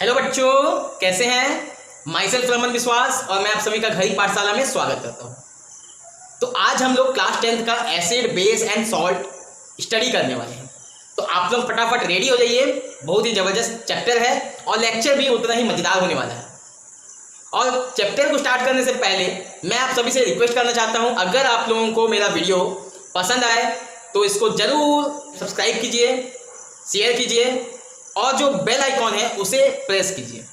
Hello बच्चों, कैसे हैं? माई सेल्फ रमन विश्वास और मैं आप सभी का घड़ी पाठशाला में स्वागत करता हूं। तो आज हम लोग क्लास 10th का acid base and salt study करने वाले हैं। तो आप लोग फटाफट रेडी हो जाइए। बहुत ही ज़बरदस्त चैप्टर है और लेक्चर भी उतना ही मज़ेदार होने वाला है। और चैप्टर को स्टार्ट करने से पहले मैं आप सभी से रिक्वेस्ट करना चाहता हूँ, अगर आप लोगों को मेरा वीडियो पसंद आए तो इसको ज़रूर सब्सक्राइब कीजिए, शेयर कीजिए और जो बेल आइकॉन है उसे प्रेस कीजिए,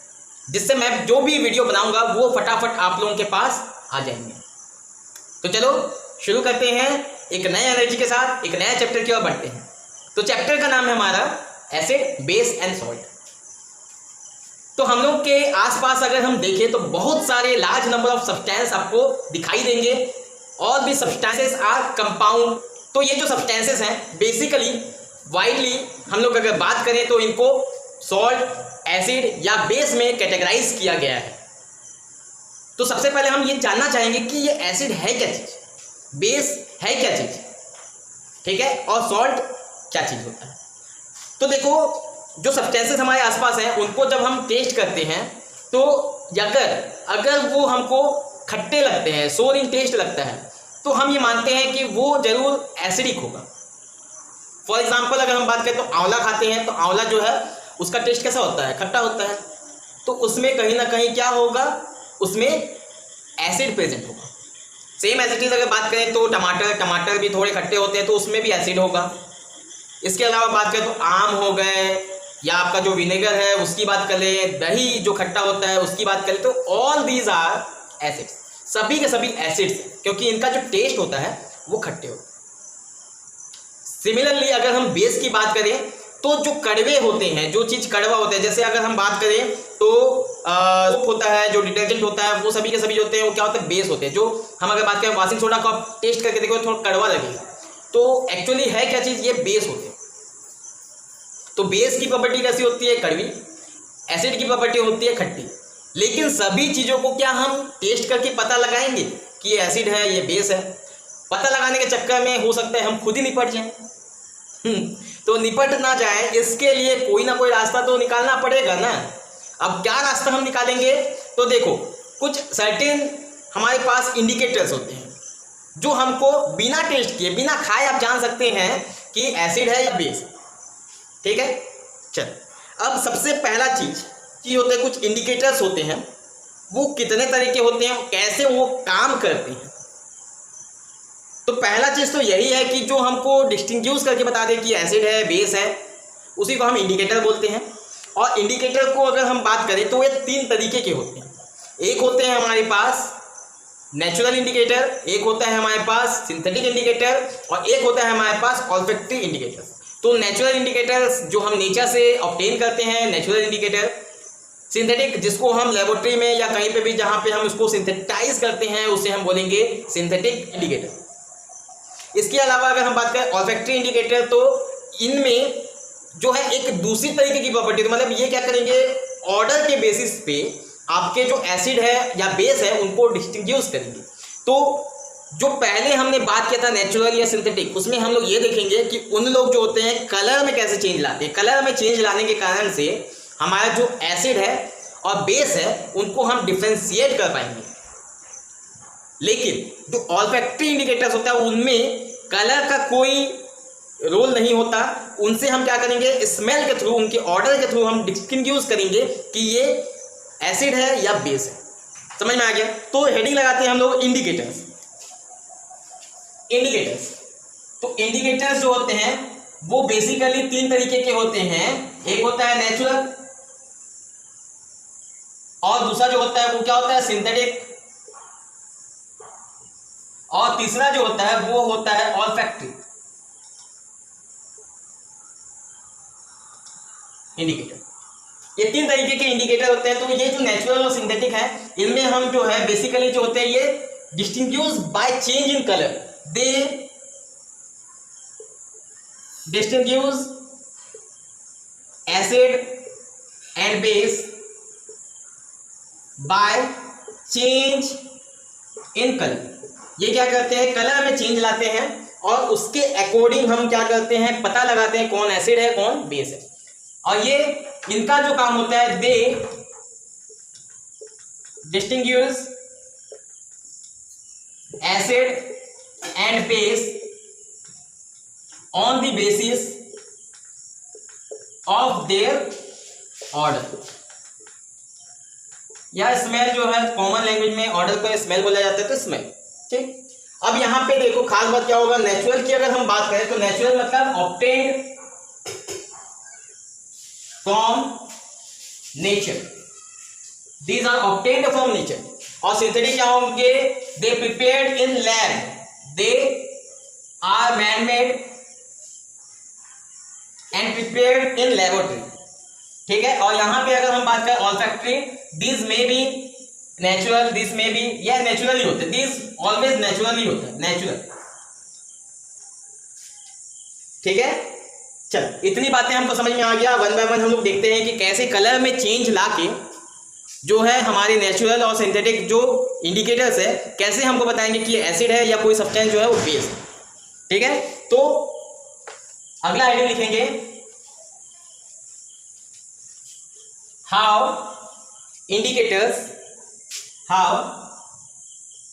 जिससे मैं जो भी वीडियो बनाऊंगा वो फटाफट आप लोगों के पास आ जाएंगे। तो चलो शुरू करते हैं, एक नए एनर्जी के साथ एक नया चैप्टर की ओर बढ़ते हैं। तो चैप्टर का नाम है हमारा एसिड बेस एंड सॉल्ट। तो हम लोग के आसपास अगर हम देखें तो बहुत सारे लार्ज नंबर ऑफ सब्सटेंस आपको दिखाई देंगे। All the substances are compound. तो ये जो सब्सटेंसेस हैं बेसिकली वाइडली हम लोग अगर बात करें तो इनको सॉल्ट, एसिड या बेस में कैटेगराइज किया गया है। तो सबसे पहले हम ये जानना चाहेंगे कि ये एसिड है क्या चीज़, बेस है क्या चीज़, ठीक है, और सॉल्ट क्या चीज़ होता है। तो देखो, जो सब्सटेंसेस हमारे आसपास हैं उनको जब हम टेस्ट करते हैं तो अगर वो हमको खट्टे लगते हैं, सोर इन टेस्ट लगता है, तो हम ये मानते हैं कि वो जरूर एसिडिक होगा। फॉर एग्जाम्पल अगर हम बात करें तो आंवला खाते हैं तो आंवला जो है उसका टेस्ट कैसा होता है, खट्टा होता है। तो उसमें कहीं ना कहीं क्या होगा, उसमें एसिड प्रेजेंट होगा। सेम एज इट इज अगर बात करें तो टमाटर भी थोड़े खट्टे होते हैं तो उसमें भी एसिड होगा। इसके अलावा बात करें तो आम हो गए या आपका जो विनेगर है उसकी बात कर लें, दही जो खट्टा होता है उसकी बात करें, तो ऑल दीज आर एसिड्स, सभी के सभी एसिड्स, क्योंकि इनका जो टेस्ट होता है वो खट्टे होते हैं। सिमिलरली अगर हम बेस की बात करें तो जो कड़वे होते हैं, जो चीज़ कड़वा होता है, जैसे अगर हम बात करें तो सोप होता है, जो डिटर्जेंट होता है, वो सभी के सभी जो होते हैं वो क्या होते हैं, बेस होते हैं। जो हम अगर बात करें वॉशिंग सोडा को आप टेस्ट करके देखो थोड़ा कड़वा लगेगा, तो एक्चुअली है क्या चीज़, ये बेस होते हैं। तो बेस की प्रॉपर्टी कैसी होती है, कड़वी। एसिड की प्रॉपर्टी होती है खट्टी। लेकिन सभी चीज़ों को क्या हम टेस्ट करके पता लगाएंगे कि ये एसिड है, ये बेस है? पता लगाने के चक्कर में हो सकता है हम खुद ही निपट जाएं। तो निपट ना जाए इसके लिए कोई ना कोई रास्ता तो निकालना पड़ेगा ना। अब क्या रास्ता हम निकालेंगे, तो देखो कुछ सर्टेन हमारे पास इंडिकेटर्स होते हैं जो हमको बिना टेस्ट किए, बिना खाए आप जान सकते हैं कि एसिड है या बेस, ठीक है। चल, अब सबसे पहला चीज होता है, कुछ इंडिकेटर्स होते हैं, वो कितने तरह के होते हैं, कैसे वो काम करते हैं। तो पहला चीज़ तो यही है कि जो हमको डिस्टिंग्विश करके बता दे कि एसिड है, बेस है, उसी को हम इंडिकेटर बोलते हैं। और इंडिकेटर को अगर हम बात करें तो ये तीन तरीके के होते हैं। एक होते हैं हमारे पास नेचुरल इंडिकेटर, एक होता है हमारे पास सिंथेटिक इंडिकेटर और एक होता है हमारे पास ऑल्फैक्टरी इंडिकेटर। तो नेचुरल इंडिकेटर्स जो हम नेचर से ऑब्टेन करते हैं, नेचुरल इंडिकेटर। सिंथेटिक जिसको हम लेबोरेटरी में या कहीं पे भी जहाँ पे हम उसको सिंथेटाइज करते हैं उसे हम बोलेंगे सिंथेटिक इंडिकेटर। इसके अलावा अगर हम बात करें ऑल्फैक्टरी इंडिकेटर, तो इनमें जो है एक दूसरी तरीके की प्रॉपर्टी, तो मतलब ये क्या करेंगे, ऑर्डर के बेसिस पे आपके जो एसिड है या बेस है उनको डिस्टिंग्विश करेंगे। तो जो पहले हमने बात किया था नेचुरल या सिंथेटिक, उसमें हम लोग ये देखेंगे कि उन लोग जो होते हैं कलर में कैसे चेंज लाते हैं। कलर में चेंज लाने के कारण से हमारा जो एसिड है और बेस है उनको हम डिफ्रेंशिएट कर पाएंगे। लेकिन जो ऑल्फैक्टरी इंडिकेटर्स होता है उनमें कलर का कोई रोल नहीं होता। उनसे हम क्या करेंगे, स्मेल के थ्रू, उनके ऑर्डर के थ्रू हम डिस्टिंग्विश करेंगे कि ये एसिड है या बेस है। समझ में आ गया? तो हेडिंग लगाते हैं हम लोग इंडिकेटर्स। तो इंडिकेटर्स जो होते हैं वो बेसिकली तीन तरीके के होते हैं। एक होता है नेचुरल और दूसरा जो होता है वो क्या होता है, सिंथेटिक, और तीसरा जो होता है वो होता है ऑल्फैक्टरी इंडिकेटर। ये तीन तरीके के इंडिकेटर होते हैं। तो ये जो नेचुरल और सिंथेटिक है इनमें हम जो है बेसिकली जो होते हैं ये distinguish by change in colour. They distinguish acid and base by change in colour. ये क्या करते हैं, कलर में चेंज लाते हैं और उसके अकॉर्डिंग हम क्या करते हैं, पता लगाते हैं कौन एसिड है कौन बेस है। और ये इनका जो काम होता है, they distinguish acid and base on the basis of their odour. यह स्मेल जो है कॉमन लैंग्वेज में ऑर्डर को स्मेल बोला जाता है, तो स्मेल। ठीक, अब यहां पे देखो खास बात क्या होगा, नेचुरल की अगर हम बात करें तो नेचुरल मतलब obtained from nature, these are obtained from nature. और सिंथेटिक क्या होंगे, they prepared in lab, they are man made and prepared in laboratory. ठीक है, और यहां पे अगर हम बात करें ऑल्फैक्टरी, दिस में भी नेचुरल, दिस में भी, यह नेचुरली होते हैं, दिस ऑलवेज नेचुरली होता है, नेचुरल। ठीक है, चल इतनी बातें हमको समझ में आ गया। वन बाय वन हम लोग देखते हैं कि कैसे कलर में चेंज लाके जो है हमारे नेचुरल और सिंथेटिक जो इंडिकेटर्स है कैसे हमको बताएंगे कि ये एसिड है या कोई सब्सटेंस जो है वो बेस है। ठीक है, तो अगला आइडिया लिखेंगे, how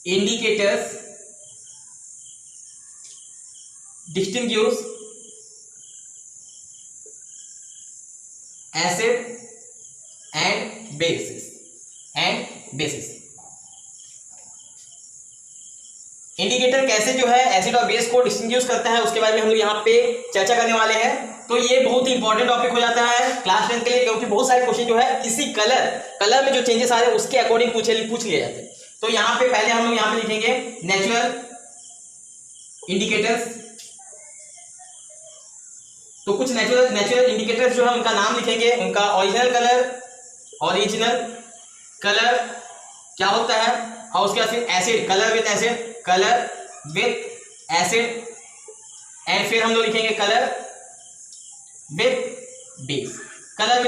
indicators distinguish acid and bases indicator कैसे जो है एसिड और बेस को डिस्टिंग्विश करता है उसके बारे में हम लोग यहाँ पे चर्चा करने वाले हैं। तो ये बहुत ही इंपॉर्टेंट टॉपिक हो जाता है क्लास 10 के लिए, क्योंकि बहुत सारे क्वेश्चन जो है इसी कलर में जो चेंजेस आ रहे हैं उसके अकॉर्डिंग पूछ लिए जाते हैं। तो यहाँ पे पहले हम लोग यहाँ पे लिखेंगे नेचुरल इंडिकेटर्स। तो कुछ नेचुरल इंडिकेटर्स जो है उनका नाम लिखेंगे, उनका ओरिजिनल कलर क्या होता है, और उसके बाद फिर acid, colour with acid, and फिर हम लोग लिखेंगे कलर विथ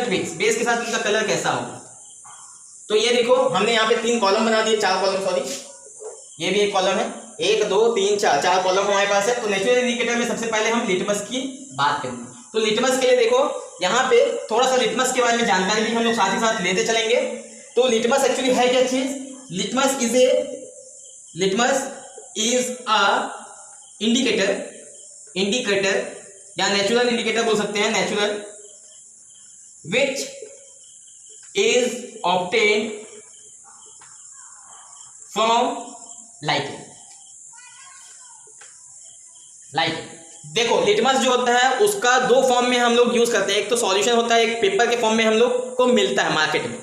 बेस, बेस के साथ उनका कलर कैसा होगा। तो ये देखो हमने यहाँ पे 3 कॉलम बना दिए, 4 कॉलम, सॉरी ये भी एक कॉलम है, 1 2 3 4 कॉलम हमारे पास है। तो नेचुरल इंडिकेटर में सबसे पहले हम लिटमस की बात करेंगे। तो लिटमस के लिए देखो यहाँ पे थोड़ा सा लिटमस के बारे में जानकारी भी हम लोग साथ ही साथ लेते चलेंगे। तो लिटमस एक्चुअली है क्या चीज, लिटमस इज अ इंडिकेटर या नेचुरल इंडिकेटर बोल सकते हैं, natural, which is obtained from lighting. देखो लिटमस जो होता है उसका 2 फॉर्म में हम लोग यूज करते हैं, एक तो सॉल्यूशन होता है, एक पेपर के फॉर्म में हम लोग को मिलता है मार्केट में।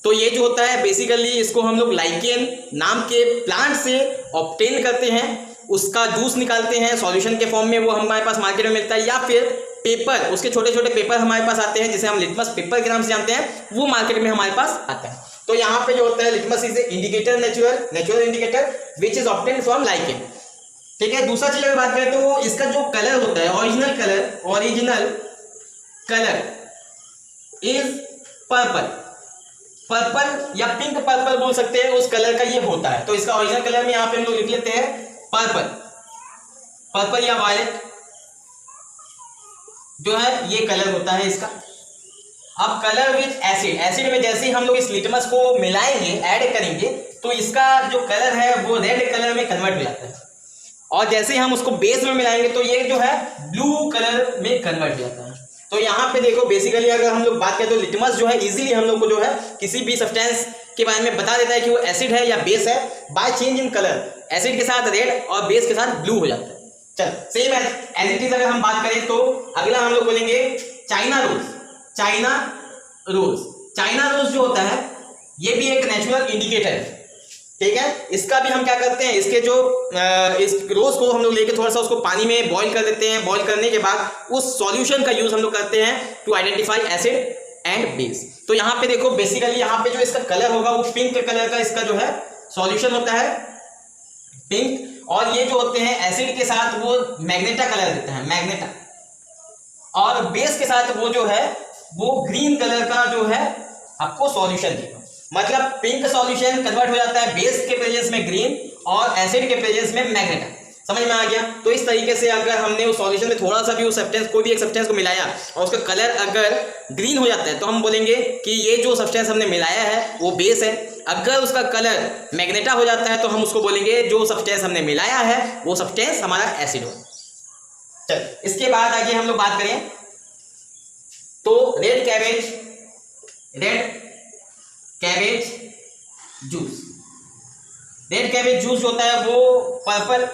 तो ये जो होता है बेसिकली इसको हम लोग लाइकेन नाम के प्लांट से ऑब्टेन करते हैं, उसका जूस निकालते हैं सॉल्यूशन के फॉर्म में, वो हमारे पास मार्केट में मिलता है, या फिर पेपर, उसके छोटे छोटे पेपर हमारे पास आते हैं जिसे हम लिटमस पेपर के नाम से जानते हैं, वो मार्केट में हमारे पास आता है। तो यहाँ पे जो होता है litmus is indicator, natural indicator which is obtain from lichen. ठीक है, दूसरा चीज अगर बात करें तो इसका जो कलर होता है, ओरिजिनल कलर इज पर्पल या पिंक पर्पल बोल सकते हैं, उस कलर का ये होता है। तो इसका ओरिजिनल कलर में यहाँ पे हम लोग लिख लेते हैं पर्पल या वायलेट जो है ये कलर होता है इसका। अब कलर विथ एसिड में जैसे ही हम लोग इस लिटमस को मिलाएंगे, ऐड करेंगे, तो इसका जो कलर है वो रेड कलर में कन्वर्ट हो जाता है, और जैसे ही हम उसको बेस में मिलाएंगे तो ये जो है ब्लू कलर में कन्वर्ट हो जाता है। तो यहाँ पे देखो बेसिकली अगर हम लोग बात करें तो लिटमस जो है इजीली हम लोग को जो है किसी भी सब्सटेंस के बारे में बता देता है कि वो एसिड है या बेस है by change in colour. Acid के साथ रेड और बेस के साथ ब्लू हो जाता है। चल सेम एज इट इज अगर हम बात करें तो अगला हम लोग बोलेंगे चाइना रोज जो होता है ये भी एक नेचुरल इंडिकेटर है। ठीक है, इसका भी हम क्या करते हैं, इसके जो इस रोज को हम लोग लेके थोड़ा सा उसको पानी में बॉईल कर देते हैं, बॉईल करने के बाद उस सॉल्यूशन का यूज हम लोग करते हैं to identify acid and base. तो यहाँ पे देखो बेसिकली यहाँ पे जो इसका कलर होगा वो पिंक कलर का इसका जो है सॉल्यूशन होता है पिंक, और ये जो होते हैं एसिड के साथ वो मैग्नेटा कलर देते हैं, मैग्नेटा, और बेस के साथ वो जो है वो ग्रीन कलर का जो है आपको सॉल्यूशन देगा। मतलब पिंक सॉल्यूशन कन्वर्ट हो जाता है बेस के प्रेजेंस में ग्रीन और एसिड के प्रेजेंस में मैग्नेटा। समझ में आ गया। तो इस तरीके से अगर हमने उस सॉल्यूशन में थोड़ा सा भी उस सब्सटेंस कोई भी एक सब्सटेंस को मिलाया और उसका कलर अगर ग्रीन हो जाता है तो हम बोलेंगे कि ये जो सब्सटेंस हमने मिलाया है वो बेस है। अगर उसका कलर मैग्नेटा हो जाता है तो हम उसको बोलेंगे जो सब्सटेंस हमने मिलाया है वो सब्सटेंस हमारा एसिड हो। चल इसके बाद आगे हम लोग बात करें तो red cabbage juice. Red cabbage juice होता है वो पर्पल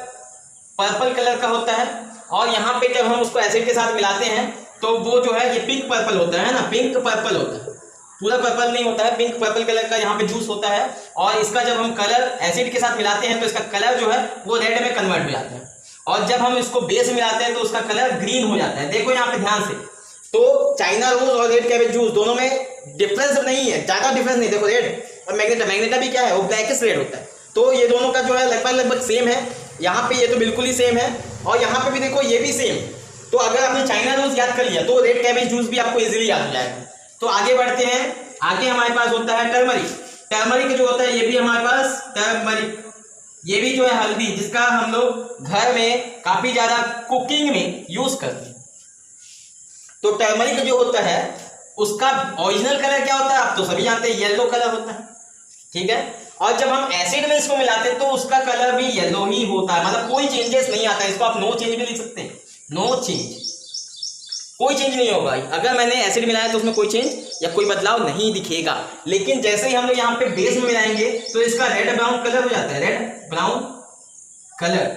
कलर का होता है और यहाँ पे जब हम उसको एसिड के साथ मिलाते हैं तो वो जो है ये पिंक पर्पल होता है ना, पिंक पर्पल होता है, पूरा पर्पल नहीं होता है, पिंक पर्पल कलर का यहाँ पे जूस होता है। और इसका जब हम कलर एसिड के साथ मिलाते हैं तो इसका कलर जो है वो रेड में कन्वर्ट हो जाता है और जब हम इसको बेस मिलाते हैं तो उसका कलर ग्रीन हो जाता है। देखो यहाँ पे ध्यान से, तो चाइना रोज और रेड कैबेज जूस दोनों में डिफरेंस नहीं है, ज्यादा डिफरेंस नहीं। देखो रेड और मैग्नेटा भी क्या है, वो ब्लैकिश रेड होता है, तो ये दोनों का जो है लगभग सेम है। यहाँ पे ये तो बिल्कुल ही सेम है और यहाँ पे भी देखो ये भी सेम। तो अगर आपने चाइना रोज याद कर लिया तो रेड कैबेज जूस भी आपको इजीली याद हो जाएगा। तो आगे बढ़ते हैं, आगे हमारे पास होता है टर्मरिक जो होता है ये भी हमारे पास टर्मरिक, ये भी जो है हल्दी, जिसका हम लोग घर में काफी ज्यादा कुकिंग में यूज करते हैं। तो टर्मरिक जो होता है उसका ओरिजिनल कलर क्या होता है आप तो सभी जानते हैं, येलो कलर होता है, ठीक है। और जब हम एसिड में इसको मिलाते हैं तो उसका कलर भी येलो ही होता है, मतलब कोई चेंजेस नहीं आता है। इसको आप नो चेंज भी लिख सकते हैं, नो चेंज, कोई चेंज नहीं होगा। अगर मैंने एसिड मिलाया तो उसमें कोई चेंज या कोई बदलाव नहीं दिखेगा। लेकिन जैसे ही हम लोग यहाँ पे बेस में मिलाएंगे तो इसका रेड ब्राउन कलर हो जाता है, रेड ब्राउन कलर,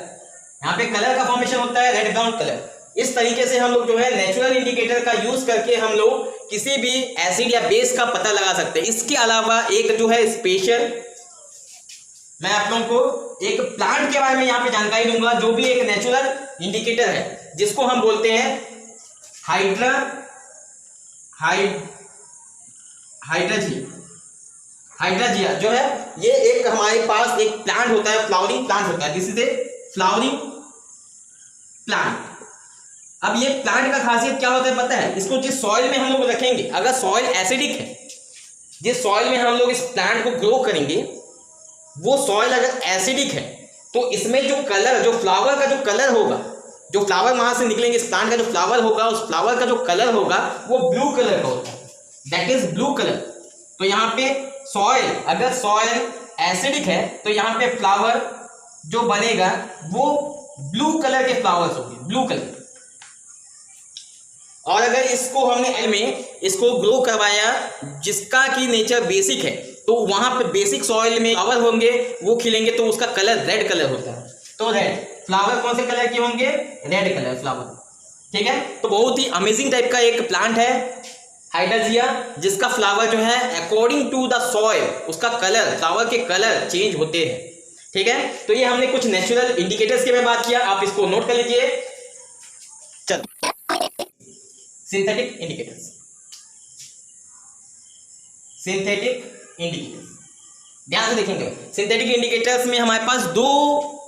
यहाँ पे कलर का फॉर्मेशन होता है रेड ब्राउन कलर। इस तरीके से हम लोग जो है नेचुरल इंडिकेटर का यूज करके हम लोग किसी भी एसिड या बेस का पता लगा सकते हैं। इसके अलावा एक जो है स्पेशल, मैं आप लोगों को एक प्लांट के बारे में यहाँ पे जानकारी दूंगा जो भी एक नेचुरल इंडिकेटर है, जिसको हम बोलते हैं हाइड्राजिया जो है। ये एक हमारे पास एक प्लांट होता है, फ्लावरिंग प्लांट होता है, this is a flowering plant. अब ये प्लांट का खासियत क्या होता है पता है, इसको जिस सॉइल में हम लोग रखेंगे, अगर सॉइल एसिडिक है, जिस सॉइल में हम लोग इस प्लांट को ग्रो करेंगे वो सॉइल अगर एसिडिक है तो इसमें जो कलर, जो फ्लावर का जो कलर होगा, जो फ्लावर वहां से निकलेंगे, इस प्लांट का जो फ्लावर होगा, उस फ्लावर का जो कलर होगा वो ब्लू कलर का होता है, दैट इज ब्लू कलर। तो यहाँ पे सॉइल, अगर सॉइल एसिडिक है तो यहाँ पे फ्लावर जो बनेगा वो ब्लू कलर के फ्लावर्स होंगे, ब्लू कलर। और अगर इसको हमने में इसको ग्रो करवाया जिसका की नेचर बेसिक है तो वहां पे बेसिक सॉइल में फ्लावर होंगे, वो खिलेंगे तो उसका कलर रेड कलर होता है। तो रेड फ्लावर कौन से कलर के होंगे, रेड कलर फ्लावर, ठीक है। तो बहुत ही अमेजिंग टाइप का एक प्लांट है हाइड्राजिया, जिसका फ्लावर जो है अकॉर्डिंग टू द सॉइल उसका कलर, फ्लावर के कलर चेंज होते हैं, ठीक है। तो ये हमने कुछ नेचुरल इंडिकेटर्स के बारे में बात किया, आप इसको नोट कर लीजिए। सिंथेटिक इंडिकेटर्स, ध्यान से देखेंगे। सिंथेटिक इंडिकेटर्स में हमारे पास दो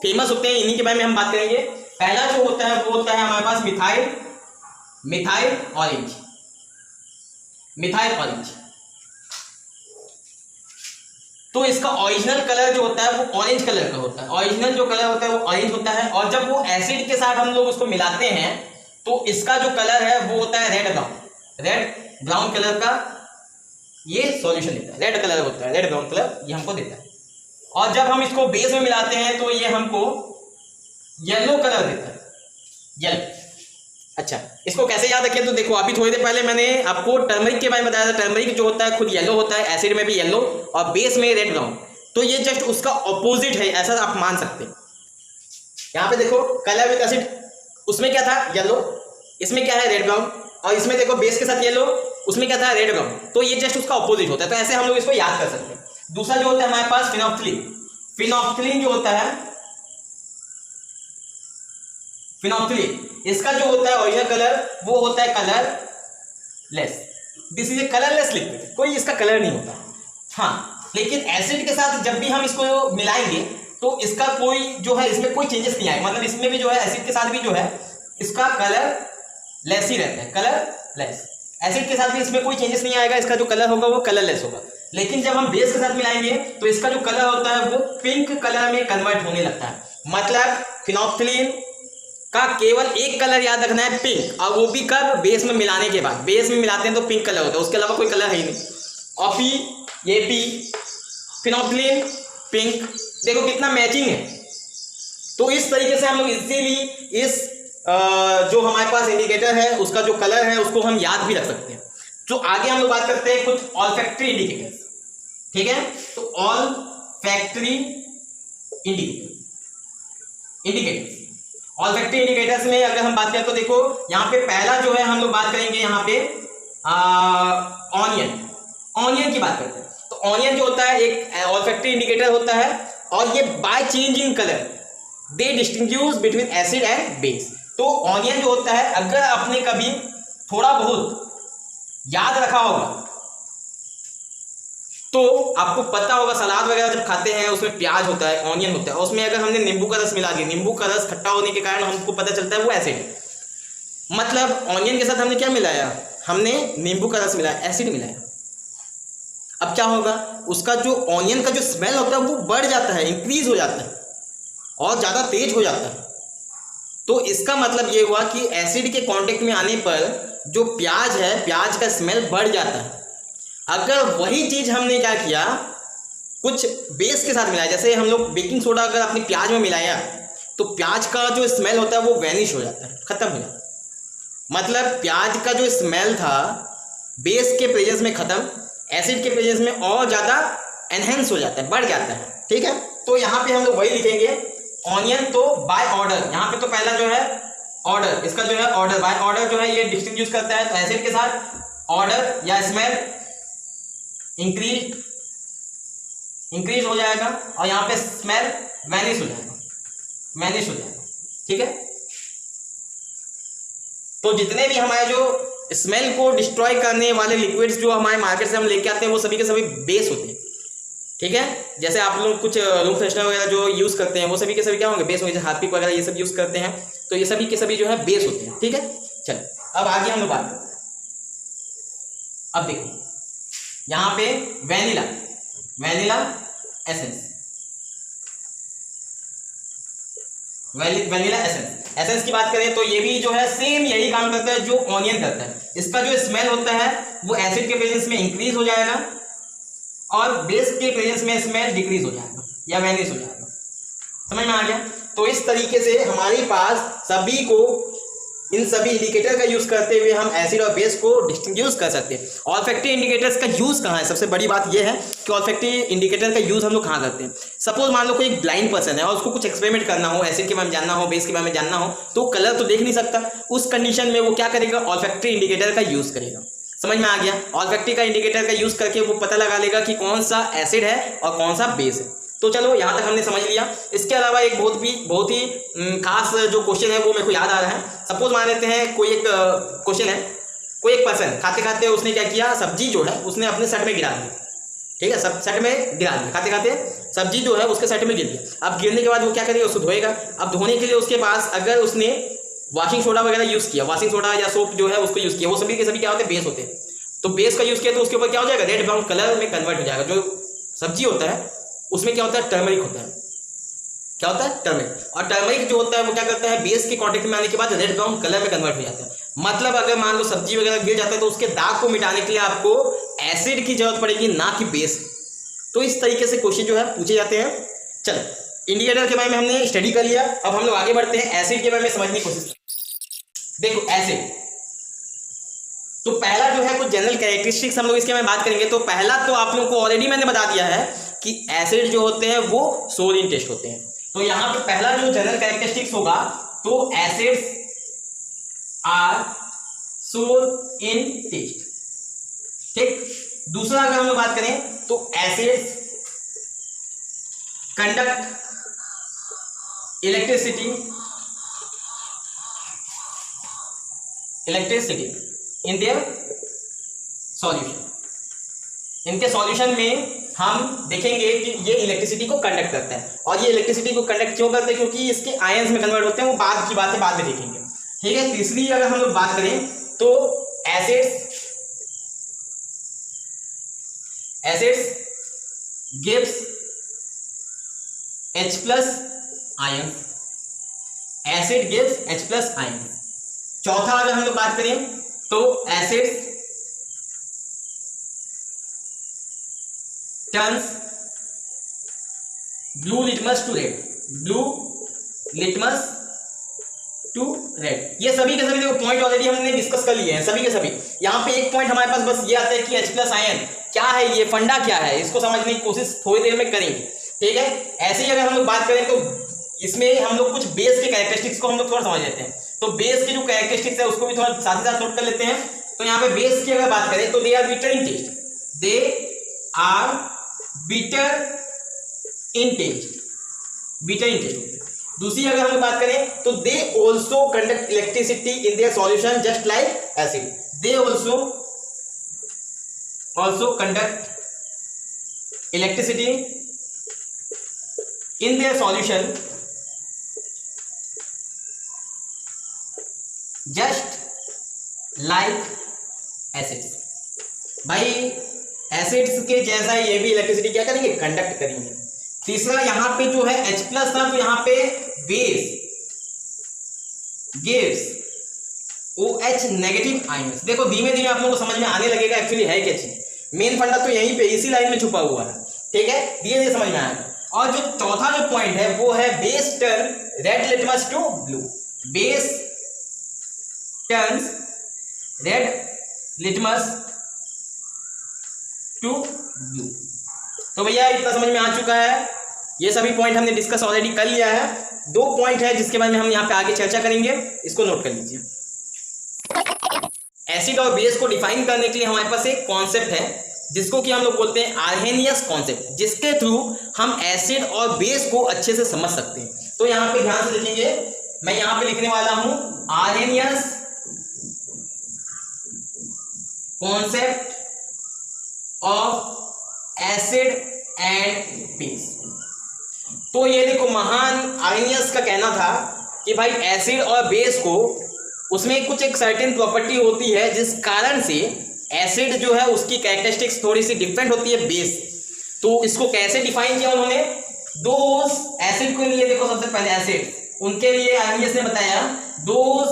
फेमस होते हैं, इन्हीं के बारे में हम बात करेंगे। पहला जो होता है वो होता है हमारे पास मिथाइल ऑरेंज। तो इसका ओरिजिनल कलर जो होता है वो ऑरेंज कलर का होता है, ओरिजिनल जो कलर होता है वो ऑरेंज होता है। और जब वो एसिड के साथ हम लोग उसको मिलाते हैं तो इसका जो कलर है वो होता है रेड ब्राउन कलर का, ये सॉल्यूशन देता है, रेड कलर होता है, रेड ब्राउन कलर ये हमको देता है। और जब हम इसको बेस में मिलाते हैं तो ये हमको येलो कलर देता है, येलो। अच्छा, इसको कैसे याद रखें, तो देखो अभी थोड़ी देर पहले मैंने आपको टर्मरिक के बारे में बताया था। टर्मरिक जो होता है खुद येलो होता है, एसिड में भी येलो और बेस में रेड ब्राउन। तो ये जस्ट उसका ऑपोजिट है, ऐसा आप मान सकते हैं। यहाँ पे देखो कलर विद एसिड, उसमें क्या था येलो, इसमें क्या है रेड ब्राउन, और इसमें देखो बेस के साथ येलो, उसमें क्या था रेड ब्राउन। तो ये जस्ट उसका ऑपोजिट होता है, तो ऐसे हम लोग इसको याद कर सकते हैं। दूसरा जो होता है हमारे पास फिनोफ्थलीन जो होता है, इसका जो होता है ओरिजिनल कलर वो होता है colourless, this is a colourless liquid, कोई इसका कलर नहीं होता। हाँ, लेकिन एसिड के साथ जब भी हम इसको मिलाएंगे तो इसका कोई जो है, इसमें कोई चेंजेस नहीं आएगा, मतलब इसमें भी जो है एसिड के साथ भी जो है इसका कलर लेस ही रहता है, कलरलेस। एसिड के साथ भी इसमें कोई चेंजेस नहीं आएगा, इसका जो कलर होगा वो कलरलेस होगा। लेकिन जब हम बेस के साथ मिलाएंगे तो इसका जो कलर होता है वो पिंक कलर में कन्वर्ट होने लगता है। मतलब फिनोल्फ्थालीन का केवल एक कलर याद रखना है, पिंक, और वो भी कब, बेस में मिलाने के बाद। बेस में मिलाते हैं तो पिंक कलर होता है, उसके अलावा कोई कलर है ही नहीं। और पी, ये पी, फिनोल्फ्थालीन, पिंक, देखो कितना मैचिंग है। तो इस तरीके से हम लोग इजीली इस जो हमारे पास इंडिकेटर है उसका जो कलर है उसको हम याद भी रख सकते हैं। तो आगे हम लोग बात करते हैं कुछ ऑल्फैक्टरी इंडिकेटर्स, ठीक है। तो ऑल्फैक्टरी इंडिकेटर्स ऑल्फैक्टरी इंडिकेटर्स में अगर हम बात करें तो देखो यहाँ पे पहला जो है हम लोग बात करेंगे यहाँ पे ऑनियन की बात करते हैं। तो ऑनियन जो होता है एक ऑल्फैक्टरी इंडिकेटर होता है, और ये by change in colour they distinguish between acid and base. तो ऑनियन जो होता है, अगर आपने कभी थोड़ा बहुत याद रखा होगा तो आपको पता होगा, सलाद वगैरह जब खाते हैं उसमें प्याज होता है, ऑनियन होता है, उसमें अगर हमने नींबू का रस मिला दिया, नींबू का रस खट्टा होने के कारण हमको पता चलता है वो एसिड है। मतलब ऑनियन के साथ हमने क्या मिलाया, हमने नींबू का रस मिलाया, एसिड मिलाया। अब क्या होगा, उसका जो ऑनियन का जो स्मेल होता है वो बढ़ जाता है, इंक्रीज हो जाता है और ज़्यादा तेज हो जाता है। तो इसका मतलब ये हुआ कि एसिड के कांटेक्ट में आने पर जो प्याज है, प्याज का स्मेल बढ़ जाता है। अगर वही चीज़ हमने क्या किया, कुछ बेस के साथ मिलाया, जैसे हम लोग बेकिंग सोडा अगर अपनी प्याज में मिलाया तो प्याज का जो स्मेल होता है वो वैनिश हो जाता है, खत्म हो जाता है। मतलब प्याज का जो स्मेल था बेस के प्रेजेंस में खत्म, एसिड के प्रेजेंस में और ज़्यादा एनहेंस हो जाता है, बढ़ जाता है, ठीक है। तो यहाँ पे हम लोग वही लिखेंगे ऑनियन, तो बाय ऑर्डर, यहाँ पे तो पहला जो है ऑर्डर, इसका जो है ऑर्डर, बाय ऑर्डर जो है ये डिस्टिंग्विश करता है। तो एसिड के साथ ऑर्डर या स्मेल इंक्रीज हो जाएगा, और यहाँ पे स्मेल वैनिश हो जाएगा, ठीक है। तो जितने भी हमारे जो स्मेल को डिस्ट्रॉय करने वाले लिक्विड्स जो हमारे मार्केट से हम लेके आते हैं वो सभी के सभी बेस होते हैं, ठीक है। जैसे आप लोग कुछ रूम फ्रेशनर वगैरह जो यूज़ करते हैं वो सभी के सभी क्या होंगे, बेस होंगे। जैसे हार्पिक वगैरह ये सब यूज़ करते हैं तो ये सभी के सभी जो है बेस होते हैं, ठीक है। चलो अब आगे हम लोग बात करते हैं। अब देखो यहाँ पे वैनिला एसेंस, वैनिला एसेंस की बात करें तो ये भी जो है सेम यही काम करता है जो ऑनियन करता है। इसका जो स्मेल होता है वो एसिड के प्रेजेंस में इंक्रीज हो जाएगा और बेस के प्रेजेंस में स्मेल डिक्रीज हो जाएगा या वैनिश हो जाएगा। समझ में आ गया। तो इस तरीके से हमारे पास सभी को, इन सभी इंडिकेटर का यूज करते हुए हम एसिड और बेस को डिस्टिंग्विश कर सकते हैं। ऑल्फैक्टरी इंडिकेटर्स का यूज कहाँ है, सबसे बड़ी बात यह है कि ऑल्फैक्टरी इंडिकेटर का यूज हम लोग कहाँ करते हैं। सपोज मान लो कोई एक ब्लाइंड पर्सन है और उसको कुछ एक्सपेरिमेंट करना हो, एसिड के बारे में जानना हो, बेस के बारे में जानना हो, तो कलर तो देख नहीं सकता। उस कंडीशन में वो क्या करेगा, ऑल्फैक्टरी इंडिकेटर का यूज करेगा। समझ में आ गया। ऑल्फैक्टरी का इंडिकेटर का यूज करके वो पता लगा लेगा कि कौन सा एसिड है और कौन सा बेस है। तो चलो यहाँ तक हमने समझ लिया। इसके अलावा एक बहुत ही खास जो क्वेश्चन है वो मेरे को याद आ रहा है। सपोज मान लेते हैं कोई एक क्वेश्चन है, कोई एक पर्सन खाते खाते उसने क्या किया, सब्जी जो है उसने अपने सट में गिरा दिया, ठीक है, सब सट में गिरा दिया, खाते खाते सब्जी जो है उसके सट में गिर दिया। अब गिरने के बाद वो क्या करेगा, उसको धोएगा। अब धोने के लिए उसके पास अगर उसने वॉशिंग सोडा वगैरह यूज़ किया, वॉशिंग सोडा या सोप जो है उसको यूज़ किया, वो सभी के सभी क्या होते हैं, बेस होते हैं। तो बेस का यूज़ किया तो उसके ऊपर क्या हो जाएगा, रेड ब्राउन कलर में कन्वर्ट हो जाएगा। जो सब्जी होता है उसमें क्या होता है, टर्मरिक होता है। क्या होता है, टर्मरिक। और टर्मरिक जो होता है वो क्या करता है, बेस के कांटेक्ट में आने के बाद रेड ब्राउन कलर में कन्वर्ट हो जाता है। मतलब अगर मान लो सब्जी वगैरह गिर जाता है तो उसके दाग को मिटाने के लिए आपको एसिड की जरूरत पड़ेगी, ना कि बेस। तो इस तरीके से क्वेश्चन जो है पूछे जाते हैं। चलो, इंडिकेटर के बारे में हमने स्टडी कर लिया। अब हम लोग आगे बढ़ते हैं, एसिड के बारे में समझने की कोशिश। देखो एसिड, तो पहला जो है कुछ जनरल कैरेक्टरिस्टिक्स हम लोग इसके बारे में बात करेंगे। तो पहला तो आप लोगों को ऑलरेडी मैंने बता दिया है कि एसिड जो होते हैं वो सोर इन टेस्ट होते हैं। तो यहां पे पहला जो जनरल कैरेक्टरिस्टिक्स होगा तो एसिड्स आर सोर इन टेस्ट, ठीक। दूसरा अगर हम लोग बात करें तो acids conduct electricity in their solution. इनके सॉल्यूशन में हम देखेंगे कि ये इलेक्ट्रिसिटी को कंडक्ट करता है। और ये इलेक्ट्रिसिटी को कंडक्ट क्यों करते हैं, क्योंकि इसके आयंस में कन्वर्ट होते हैं। वो बाद की बातें बाद में देखेंगे, ठीक है। तीसरी अगर हम लोग बात करें तो acids gives H+ ion, acid gives H plus ion. चौथा अगर हम लोग बात करें तो acid turns blue litmus to red, blue litmus to red. ये सभी के सभी देखो पॉइंट ऑलरेडी हमने डिस्कस कर लिए हैं, सभी के सभी। यहाँ पे एक पॉइंट हमारे पास बस ये आता है कि H प्लस आयन क्या है, ये फंडा क्या है, इसको समझने की कोशिश थोड़ी देर में करेंगे, ठीक है। ऐसे ही अगर हम लोग बात करें तो इसमें हम लोग कुछ बेस के कैरेक्टरिस्टिक्स को हम लोग थोड़ा समझ लेते हैं। तो बेस के जो कैरेक्टरिस्टिक्स है उसको भी थोड़ा साथ ही साथ नोट कर लेते हैं। तो यहाँ पे बेस की अगर बात करें तो they are bitter in taste, they are bitter in taste, bitter in taste. दूसरी अगर हम लोग बात करें तो they also conduct electricity in their solution just like acid, they also conduct electricity in their solution just like acids. भाई acids के जैसा ये भी इलेक्ट्रिसिटी क्या करेंगे, कंडक्ट करेंगे। तीसरा यहाँ पे जो है H प्लस था तो यहाँ पे base gives OH negative ions. देखो धीमे धीमे आप लोगों को समझ में आने लगेगा एक्चुअली है क्या चीज। मेन फंडा तो यहीं पे इसी लाइन में छुपा हुआ है, ठीक है, धीरे धीरे समझ में आएगा। और जो चौथा जो पॉइंट है वो है base turn red litmus to blue, base turns red litmus to blue. तो भैया इतना समझ में आ चुका है, ये सभी पॉइंट हमने डिस्कस ऑलरेडी कर लिया है। दो पॉइंट है जिसके बारे में हम यहाँ पे आगे चर्चा करेंगे, इसको नोट कर लीजिए। एसिड और बेस को डिफाइन करने के लिए हमारे पास एक कॉन्सेप्ट है जिसको कि हम लोग बोलते हैं आर्हेनियस कॉन्सेप्ट, जिसके थ्रू हम एसिड और बेस को अच्छे से समझ सकते हैं। तो यहाँ पे ध्यान से लिखेंगे, मैं यहाँ पे लिखने वाला हूं Arrhenius concept of acid and base. तो ये देखो महान आर्हेनियस का कहना था कि भाई एसिड और बेस को उसमें कुछ एक सर्टेन प्रॉपर्टी होती है जिस कारण से एसिड जो है उसकी कैरेक्टरिस्टिक्स थोड़ी सी डिफरेंट होती है बेस। तो इसको कैसे डिफाइन किया उन्होंने, दोज एसिड के लिए देखो सबसे पहले एसिड उनके लिए आर्हेनियस ने बताया those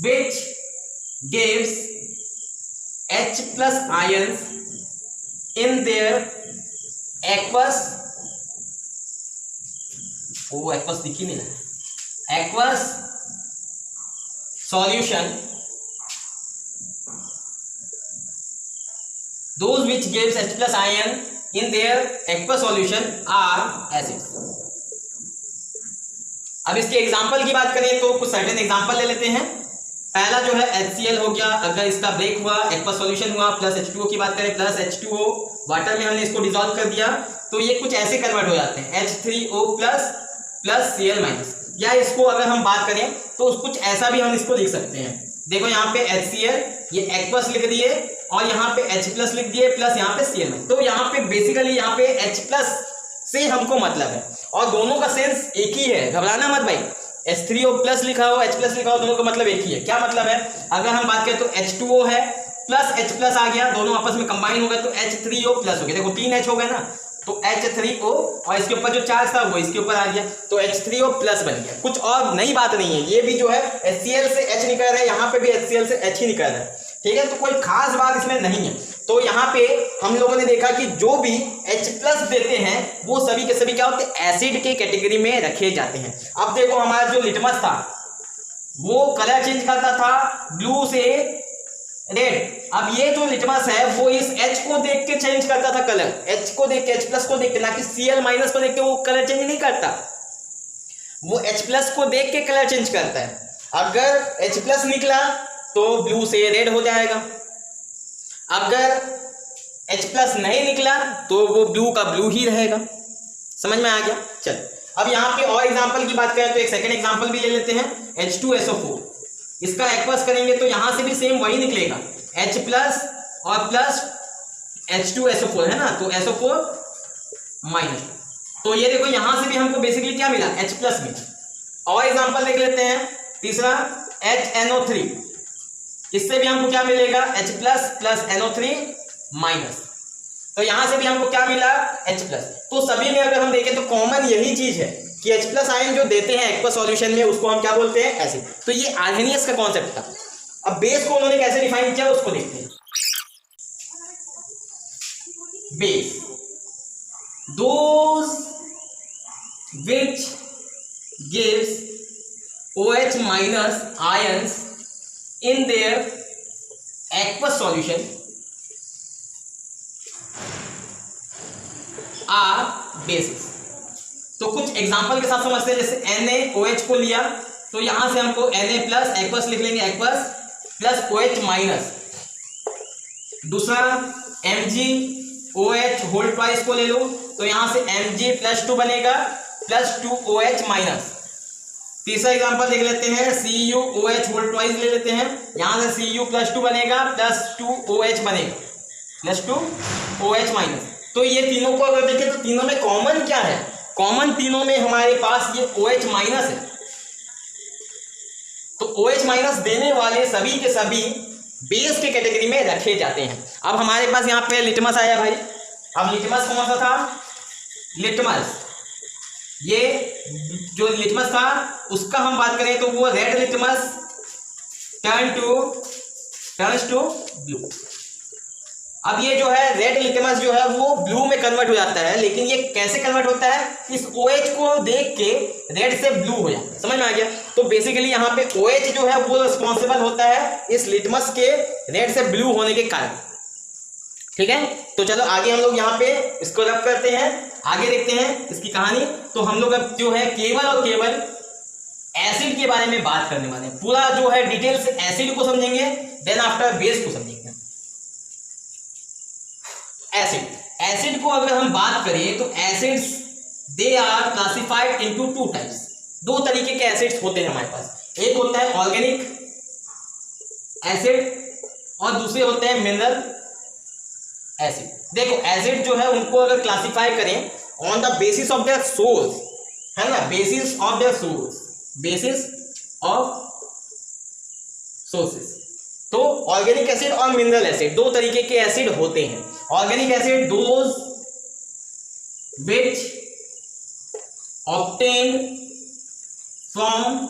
which gives H plus ions in their aqueous, वो एक्वस दिख ही नहीं रहा, aqueous solution, those which gives H plus ion in their aqueous solution are acids। अब इसके एग्जांपल की बात करें तो कुछ सर्टेन एग्जांपल ले लेते हैं। पहला जो है HCl हो गया, अगर इसका ब्रेक हुआ एक्वस सॉल्यूशन हुआ, प्लस H2O की बात करें प्लस H2O वाटर में हमने इसको डिसॉल्व कर दिया तो ये कुछ ऐसे कन्वर्ट हो जाते हैं H3O plus plus Cl minus. या इसको अगर हम बात करें तो कुछ ऐसा भी हम इसको लिख सकते हैं। देखो यहाँ पे HCl ये एक्वस लिख दिए और यहाँ पे H प्लस लिख दिए प्लस यहाँ पे Cl माइनस। तो यहाँ पे बेसिकली यहाँ पे H प्लस से हमको मतलब है और दोनों का सेंस एक ही है, घबराना मत भाई। H3O प्लस लिखा हो H प्लस लिखा हो दोनों का मतलब एक ही है। क्या मतलब है, अगर हम बात करें तो H2O है प्लस H प्लस आ गया, दोनों आपस में कंबाइन हो गए तो H3O प्लस हो गया। देखो 3 H हो गए ना, तो H3O और इसके ऊपर जो चार्ज था वो इसके ऊपर आ गया तो H3O प्लस बन गया। कुछ और नई बात नहीं है, ये भी जो है HCl से H निकल रहा है, यहाँ पे भी HCl से H ही निकल रहा है, ठीक है। तो कोई खास बात इसमें नहीं है। तो यहाँ पे हम लोगों ने देखा कि जो भी H प्लस देते हैं वो सभी के सभी क्या होते हैं, एसिड के कैटेगरी में रखे जाते हैं। अब देखो हमारा जो लिटमस था वो कलर चेंज करता था ब्लू से रेड। अब ये जो लिटमस है वो इस H को देख के चेंज करता था कलर, H को देख के, H प्लस को देख के, ना कि Cl माइनस को देख के वो कलर चेंज नहीं करता, वो H प्लस को देख के कलर चेंज करता है। अगर H प्लस निकला तो ब्लू से रेड हो जाएगा, अगर H प्लस नहीं निकला तो वो ब्लू का ब्लू ही रहेगा। समझ में आ गया। चल अब यहाँ पे और एग्जांपल की बात करें तो एक सेकंड एग्जांपल भी ले लेते हैं, H2SO4। इसका एक्वस करेंगे तो यहां से भी सेम वही निकलेगा, H प्लस और प्लस H2SO4 है ना, तो SO4 माइनस। तो ये देखो यहां से भी हमको बेसिकली क्या मिला, H प्लस मिला। और एग्जांपल देख लेते हैं, तीसरा HNO3, इससे भी हमको क्या मिलेगा, H plus plus NO3 minus. तो यहां से भी हमको क्या मिला, H प्लस। तो सभी में अगर हम देखें तो कॉमन यही चीज है कि H+ आयन जो देते हैं एक्वस सॉल्यूशन में उसको हम क्या बोलते हैं, एसिड। तो ये आर्हेनियस का कॉन्सेप्ट था। अब बेस को उन्होंने कैसे डिफाइन किया उसको देखते हैं। Base, those which gives OH minus ions in their aqueous solution are bases। तो कुछ एग्जांपल के साथ समझते हैं, जैसे NaOH को लिया तो यहां से हमको Na+ एक्वस लिख लेंगे, एक्वस प्लस OH माइनस। दूसरा MgOH होल ट्वाइस को ले लो तो यहां से Mg+2 बनेगा प्लस 2OH माइनस। तीसरा एग्जांपल देख लेते हैं, CuOH होल ट्वाइस ले लेते हैं, यहां से Cu+2 बनेगा प्लस 2OH बनेगा प्लस 2OH माइनस। तो ये तीनों को अगर देखें तो तीनों में कॉमन क्या है, कॉमन तीनों में हमारे पास ये OH माइनस है। तो OH माइनस देने वाले सभी के सभी बेस के कैटेगरी में रखे जाते हैं। अब हमारे पास यहाँ पे लिटमस आया भाई। अब लिटमस कौन सा था, लिटमस, ये जो लिटमस था उसका हम बात करें तो वो red litmus turns to blue. अब ये जो है रेड लिटमस जो है वो ब्लू में कन्वर्ट हो जाता है, लेकिन ये कैसे कन्वर्ट होता है, इस OH को देख के रेड से ब्लू हो जाता है। समझ में आ गया। तो बेसिकली यहाँ पे OH जो है वो रिस्पॉन्सिबल होता है इस लिटमस के रेड से ब्लू होने के कारण। ठीक है, तो चलो आगे हम लोग यहाँ पे इसको रब करते हैं, आगे देखते हैं इसकी कहानी। तो हम लोग अब जो है केवल और केवल एसिड के बारे में बात करने वाले हैं। पूरा जो है डिटेल से एसिड को समझेंगे, देन आफ्टर बेस को समझेंगे। एसिड को अगर हम बात करें तो acids they are classified into two types. दो तरीके के एसिड्स होते हैं हमारे पास, एक होता है ऑर्गेनिक एसिड और दूसरे होते हैं मिनरल एसिड। देखो एसिड जो है उनको अगर क्लासिफाई करें on the basis of there source, है ना, basis of there source, basis of sources. तो ऑर्गेनिक एसिड और मिनरल एसिड दो तरीके के एसिड होते हैं। Organic acid those which obtained from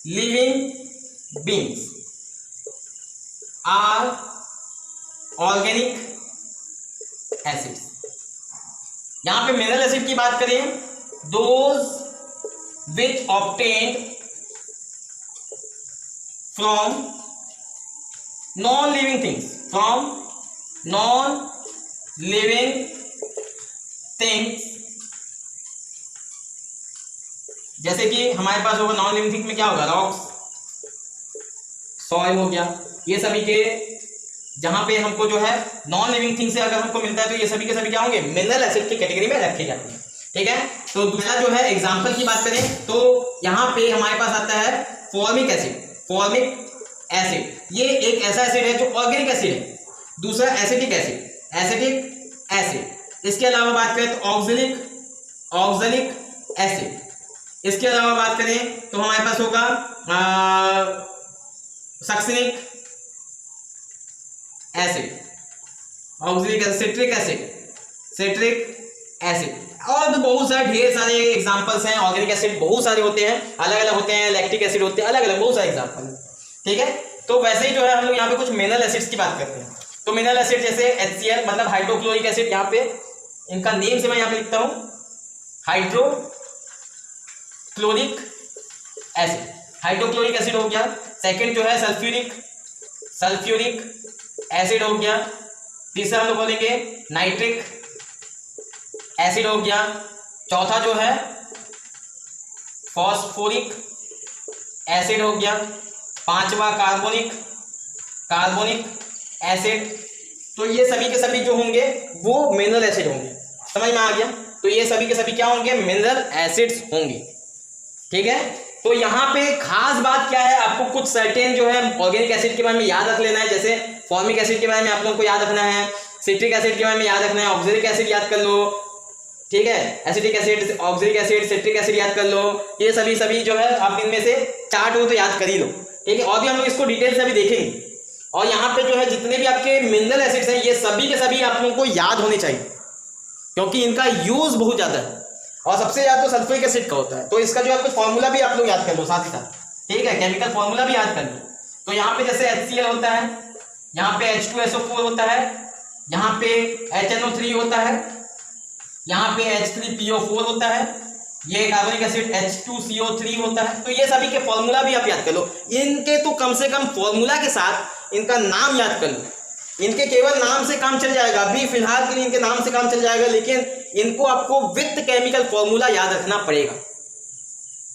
living beings are organic acids। यहां पे मिनरल एसिड की बात करें, those which obtained from non-living things, from non-living things, जैसे कि हमारे पास होगा नॉन लिविंग थिंग में क्या होगा, रॉक्स, सॉइल हो गया, ये सभी के जहां पे हमको जो है नॉन लिविंग थिंग से अगर हमको मिलता है तो ये सभी के सभी क्या होंगे, मिनरल एसिड की कैटेगरी में रखे जाते हैं। ठीक है, तो दूसरा जो है एग्जांपल की बात करें तो यहाँ पे हमारे पास आता है फॉर्मिक एसिड। फॉर्मिक एसिड ये एक ऐसा एसिड है जो ऑर्गेनिक एसिड है। दूसरा एसिटिक एसिड, एसिटिक एसिड। इसके अलावा बात करें तो ऑक्सैलिक एसिड। इसके अलावा बात करें तो हमारे पास होगा succinic acid, oxalic acid, citric acid और भी बहुत सारे ढेर सारे एग्जांपल्स हैं। ऑर्गेनिक एसिड बहुत सारे होते हैं, अलग अलग होते हैं, लैक्टिक एसिड होते हैं, अलग अलग बहुत सारे एग्जांपल हैं। ठीक है, तो वैसे ही जो है हम लोग यहाँ पे कुछ मिनरल एसिड्स की बात करते हैं। तो मिनरल एसिड जैसे HCl मतलब हाइड्रोक्लोरिक एसिड, यहाँ पे इनका नेम से मैं यहाँ पे लिखता हूँ हाइड्रोक्लोरिक एसिड। हाइड्रोक्लोरिक एसिड हो गया। सेकंड जो है सल्फ्यूरिक एसिड हो गया। तीसरा हम लोग बोलेंगे नाइट्रिक एसिड हो गया। चौथा जो है फॉस्फोरिक एसिड हो गया। पांचवा कार्बोनिक एसिड। तो ये सभी के सभी जो होंगे वो मिनरल एसिड होंगे। समझ में आ गया। तो ये सभी के सभी क्या होंगे, मिनरल एसिड्स होंगे। ठीक है, तो यहाँ पे खास बात क्या है, आपको कुछ सर्टेन जो है ऑर्गेनिक एसिड के बारे में याद रख लेना है। जैसे फॉर्मिक एसिड के बारे में आप लोगों को याद रखना है, सिट्रिक एसिड के बारे में याद रखना है, ऑक्सैलिक एसिड याद कर लो। ठीक है, acetic acid, oxalic acid, citric acid याद कर लो। ये सभी जो है आप इनमें से चार्ट हो तो याद कर ही लो। ठीक है, और भी हम लोग इसको डिटेल से अभी देखेंगे। और यहाँ पे जो है जितने भी आपके मिनरल एसिड्स हैं ये सभी के सभी आप लोगों को याद होने चाहिए, क्योंकि इनका यूज बहुत ज्यादा है। और सबसे ज्यादा तो सल्फ्यूरिक एसिड का होता है। तो इसका जो है कुछ फॉर्मूला भी आप लोग याद कर लो साथ ही साथ, ठीक है, केमिकल फॉर्मूला भी याद कर लो। तो यहाँ पे जैसे HCl होता है, यहाँ पे H2SO4 होता है, यहाँ पे HNO3 होता है, यहाँ पे H3PO4 होता है, ये कार्बोनिक एसिड H2CO3 होता है। तो ये सभी के फॉर्मूला भी आप याद कर लो। इनके तो कम से कम फॉर्मूला के साथ इनका नाम याद कर लो। इनके केवल नाम से काम चल जाएगा, अभी फिलहाल के लिए इनके नाम से काम चल जाएगा, लेकिन इनको आपको विद केमिकल फॉर्मूला याद रखना पड़ेगा।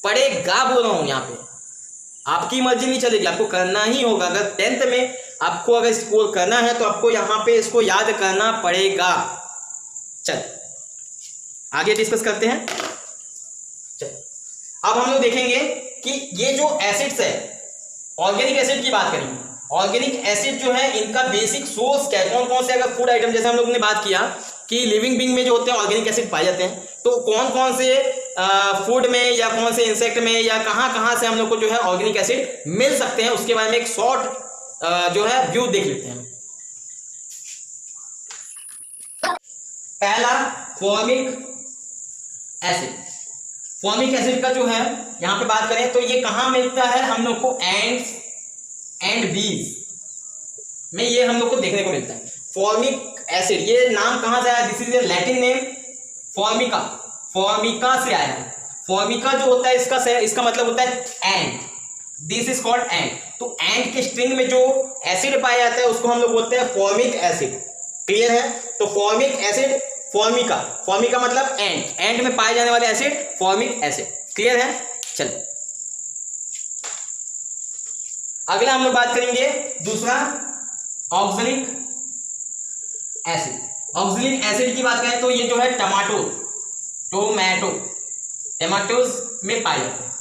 पड़ेगा बोल रहा हूं यहाँ पे, आपकी मर्जी नहीं चलेगी, आपको करना ही होगा। अगर 10th में आपको अगर स्कोर करना है तो आपको यहाँ पे इसको याद करना पड़ेगा। चल आगे डिस्कस करते हैं। चल अब हम लोग देखेंगे कि ये जो एसिड्स है, ऑर्गेनिक एसिड की बात करेंगे। ऑर्गेनिक एसिड जो है इनका बेसिक सोर्स क्या है, कौन कौन से अगर फूड आइटम, जैसे हम लोगों ने बात किया कि लिविंग बीइंग में जो होते हैं ऑर्गेनिक एसिड पाए जाते हैं, तो कौन कौन से फूड में या कौन से इंसेक्ट में या कहाँ कहाँ से हम लोग को जो है ऑर्गेनिक एसिड मिल सकते हैं, उसके बारे में एक शॉर्ट जो है व्यू देख लेते हैं। पहला फॉर्मिक एसिड। फॉर्मिक एसिड का जो है यहाँ पे बात करें तो ये कहाँ मिलता है हम लोग को, एंड्स एंड बीज में ये हम लोग को देखने को मिलता है। फॉर्मिक एसिड, ये नाम कहाँ से आया, this is a Latin name Formica, Formica से आया है। फॉर्मिका जो होता है इसका मतलब होता है and, this is called and. तो एंड के स्ट्रिंग में जो एसिड पाया जाता है उसको हम लोग बोलते हैं फॉर्मिक एसिड। क्लियर है? तो फॉर्मिक एसिड, फॉर्मिका, फॉर्मिका मतलब एंड, एंड में पाए जाने वाले एसिड फॉर्मिक एसिड। क्लियर है? चल अगला हम लोग बात करेंगे दूसरा, ऑक्सैलिक एसिड। ऑक्सैलिक एसिड की बात करें तो ये जो है टमाटोज में पाए जाते हैं।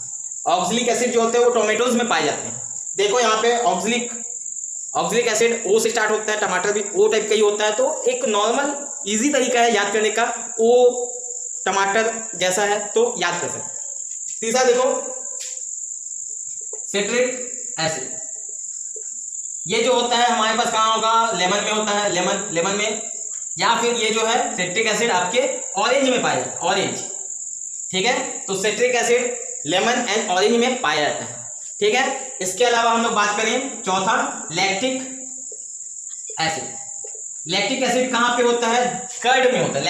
ऑक्सैलिक एसिड जो होते हैं वो टोमेटोज में पाए जाते हैं। देखो यहाँ पे ऑक्सैलिक एसिड ओ से स्टार्ट होता है, टमाटर भी ओ टाइप का ही होता है। तो एक नॉर्मल इजी तरीका है याद करने का, ओ टमाटर जैसा है तो याद कर सकते। तीसरा देखो सिट्रिक एसिड। ये जो होता है हमारे पास कहाँ होगा, लेमन में होता है, लेमन में, या फिर ये जो है सिट्रिक एसिड आपके ऑरेंज में पाया जाता है, ऑरेंज। ठीक है, तो citric acid lemon and orange में पाया जाता है। ठीक है, इसके अलावा हम लोग बात करें चौथा, लैक्टिक एसिड। लैक्टिक एसिड कहाँ पे होता है, कर्ड में होता है।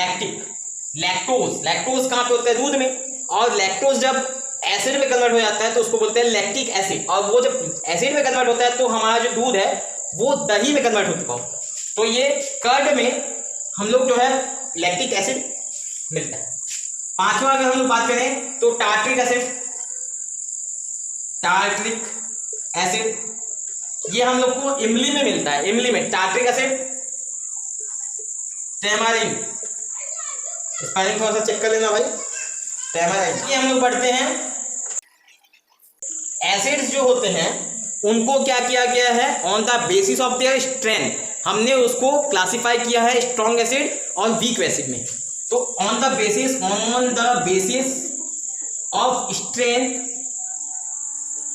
लैक्टोज कहाँ पे होता है, दूध में। और लैक्टोज जब एसिड में कन्वर्ट हो जाता है तो उसको बोलते हैं लैक्टिक एसिड। और वो जब एसिड में कन्वर्ट होता है तो हमारा जो दूध है वो दही में कन्वर्ट हो चुका हो, तो ये कर्ड में हम लोग जो है लैक्टिक एसिड मिलता है। पांचवा अगर हम लोग बात करें तो टार्ट्रिक एसिड, ये हम लोग को इमली में मिलता है, इमली में। टार्ट्रिक एसिड, टेमारिन, स्पेलिंग थोड़ा सा चेक कर लेना भाई, टेमारिन। ये हम लोग पढ़ते हैं। एसिड्स जो होते हैं उनको क्या किया गया है, on the basis of their strength, हमने उसको क्लासिफाई किया है स्ट्रॉन्ग एसिड और वीक एसिड में। तो on the basis of strength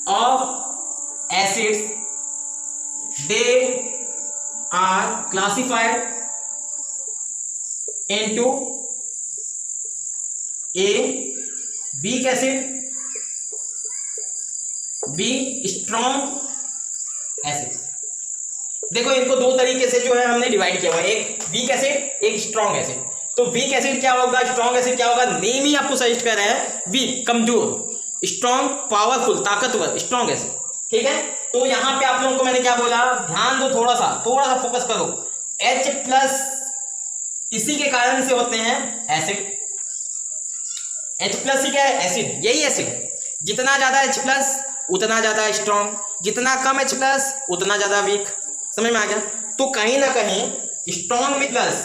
of acids they are classified into A weak acid, B strong acid. देखो इनको दो तरीके से जो है हमने डिवाइड किया हुआ है, एक वीक एसिड, एक स्ट्रॉन्ग एसिड। तो वीक एसिड क्या होगा, स्ट्रॉन्ग एसिड क्या होगा, नेम ही आपको सजेस्ट कर रहे हैं, वीक कमजोर, स्ट्रॉन्ग पावरफुल ताकतवर, स्ट्रॉन्ग एसिड। ठीक है, तो यहां पे आप लोगों को मैंने क्या बोला, ध्यान दो, थोड़ा सा फोकस करो। H+ इसी के कारण से होते हैं एसिड। H+ ही क्या है, एसिड, यही एसिड है। जितना ज्यादा H+ उतना ज्यादा स्ट्रॉन्ग, जितना कम H+ उतना ज्यादा वीक। समझ में आ गया? तो कहीं ना कहीं स्ट्रॉन्ग में plus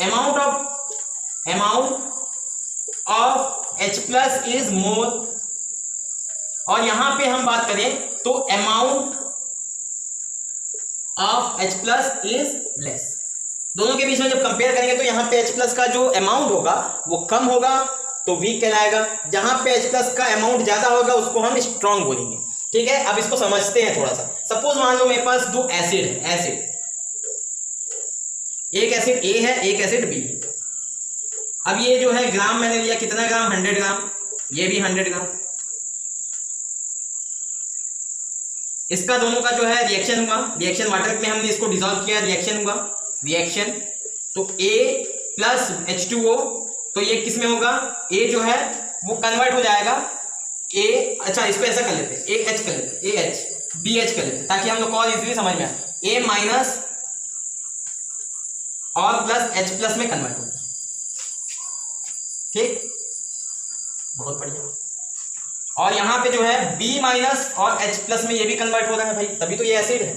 amount of H+ is more, और यहां पे हम बात करें तो amount of H+ is less. दोनों के बीच में जब कंपेयर करेंगे तो यहाँ पे H+ का जो अमाउंट होगा वो कम होगा तो वीक कहलाएगा, जहां पे H+ का अमाउंट ज्यादा होगा उसको हम स्ट्रॉन्ग बोलेंगे। ठीक है, अब इसको समझते हैं थोड़ा सा। सपोज मान लो मेरे पास दो एसिड है, एक एसिड A है, एक एसिड B है। अब ये जो है ग्राम मैंने लिया, कितना ग्राम, 100 ग्राम, ये भी 100 ग्राम। इसका दोनों का जो है रिएक्शन हुआ, रिएक्शन वाटर में हमने इसको डिसॉल्व किया, रिएक्शन हुआ, रिएक्शन, तो A प्लस H2O, तो ये किस में होगा, A जो है वो कन्वर्ट हो जाएगा A, अच्छा इसको ऐसा कर लेते हैं, AH कर लेते हैं, AH BH कर लेते हैं, ताकि हम लोग को और इजीली समझ में आए। A माइनस और प्लस H प्लस में कन्वर्ट होगा, ठीक, बहुत बढ़िया। और यहाँ पे जो है B माइनस और H प्लस में ये भी कन्वर्ट हो रहा है भाई, तभी तो ये एसिड है।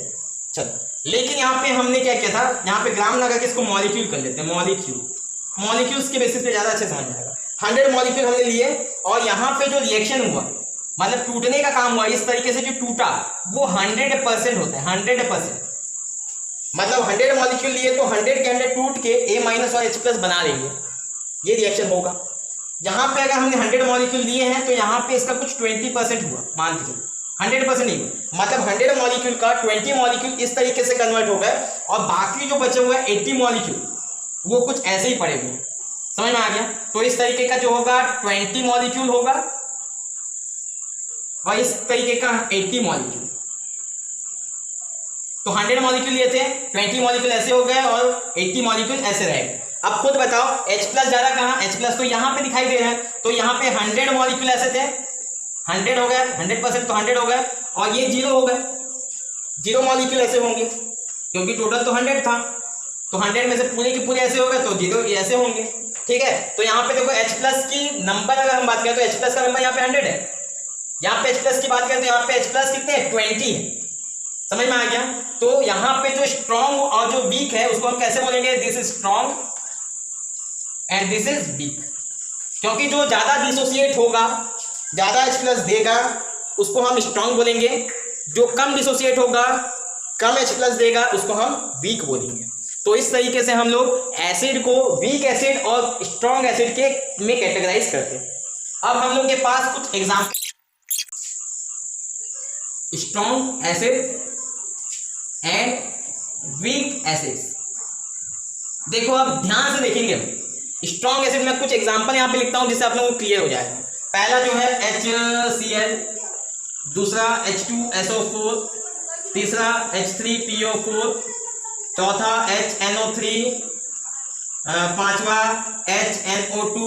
चलो, लेकिन यहाँ पे हमने क्या किया था, यहाँ पे ग्राम लगा के इसको मॉलिक्यूल कर लेते हैं, मॉलिक्यूल, मॉलिक्यूल्स के बेसिस पे ज़्यादा अच्छे समझ में आएगा। 100 मॉलिक्यूल हमने लिए और यहाँ पे जो रिएक्शन हुआ, मतलब टूटने का काम हुआ, इस तरीके से जो टूटा वो 100% होता है, 100%, मतलब 100 मॉलिक्यूल लिए तो 100 के 100 टूट के A माइनस और H प्लस बना लेंगे, ये रिएक्शन होगा। यहाँ पे अगर हमने 100 मॉलिक्यूल लिए हैं तो यहाँ पे इसका कुछ 20% हुआ, मान के चलिए 100% नहीं हुआ, मतलब 100 मॉलिक्यूल का 20 मॉलिक्यूल इस तरीके से कन्वर्ट हो गए और बाकी जो बचे हुए 80 मॉलिक्यूल वो कुछ ऐसे ही पड़े हुए हैं, समझ में आ गया। तो इस तरीके का जो होगा 20 मॉलिक्यूल होगा और इस तरीके का 80 मॉलिक्यूल। तो 100 मॉलिक्यूल लिए थे, 20 मॉलिक्यूल ऐसे हो गए और 80 मॉलिक्यूल ऐसे रह गए। अब खुद बताओ H प्लस जा रहा कहाँ, H प्लस तो यहाँ पे दिखाई दे रहा है, तो यहाँ पे 100 मॉलिक्यूल ऐसे थे, 100 हो गए, 100% तो 100 हो गए और ये 0 हो गए, 0 मॉलिक्यूल ऐसे होंगे क्योंकि टोटल तो 100 था, तो 100 में से पूरे के पूरे ऐसे हो गए तो 0 ऐसे होंगे, ठीक है। तो यहाँ पे देखो H प्लस की नंबर अगर हम बात करें तो H प्लस का नंबर यहाँ पे 100 है, यहाँ पे H प्लस की बात करें तो यहाँ पे H प्लस कितने 20 है, समझ में आ गया। तो यहाँ पे जो स्ट्रॉन्ग और जो वीक है उसको हम कैसे बोलेंगे, this is strong and this is weak, क्योंकि जो ज्यादा डिसोसिएट होगा, ज्यादा H प्लस देगा उसको हम स्ट्रॉन्ग बोलेंगे, जो कम डिसोसिएट होगा, कम H प्लस देगा उसको हम वीक बोलेंगे। तो इस तरीके से हम लोग एसिड को वीक एसिड और स्ट्रॉन्ग एसिड के में कैटेगराइज करते हैं। अब हम लोग के पास कुछ example, strong acid and weak acids, देखो आप ध्यान से देखेंगे, स्ट्रॉन्ग एसिड में कुछ एग्जांपल यहाँ पे लिखता हूँ जिससे आप लोगों को क्लियर हो जाएगा। पहला जो है HCl, दूसरा H2SO4, तीसरा H3PO4, चौथा HNO3, पांचवा HNO2,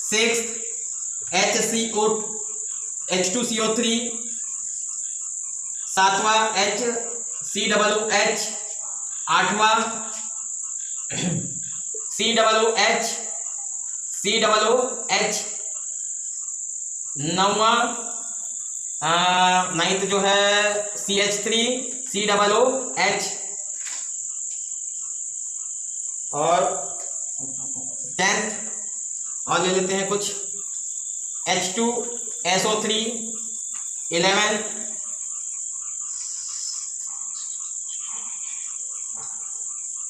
सिक्स्थ H2CO3, सातवां HCOOH, आठवां COOH, नौवां नाइन्थ जो है CH3COOH और 10th और ले लेते हैं कुछ H2SO3, 11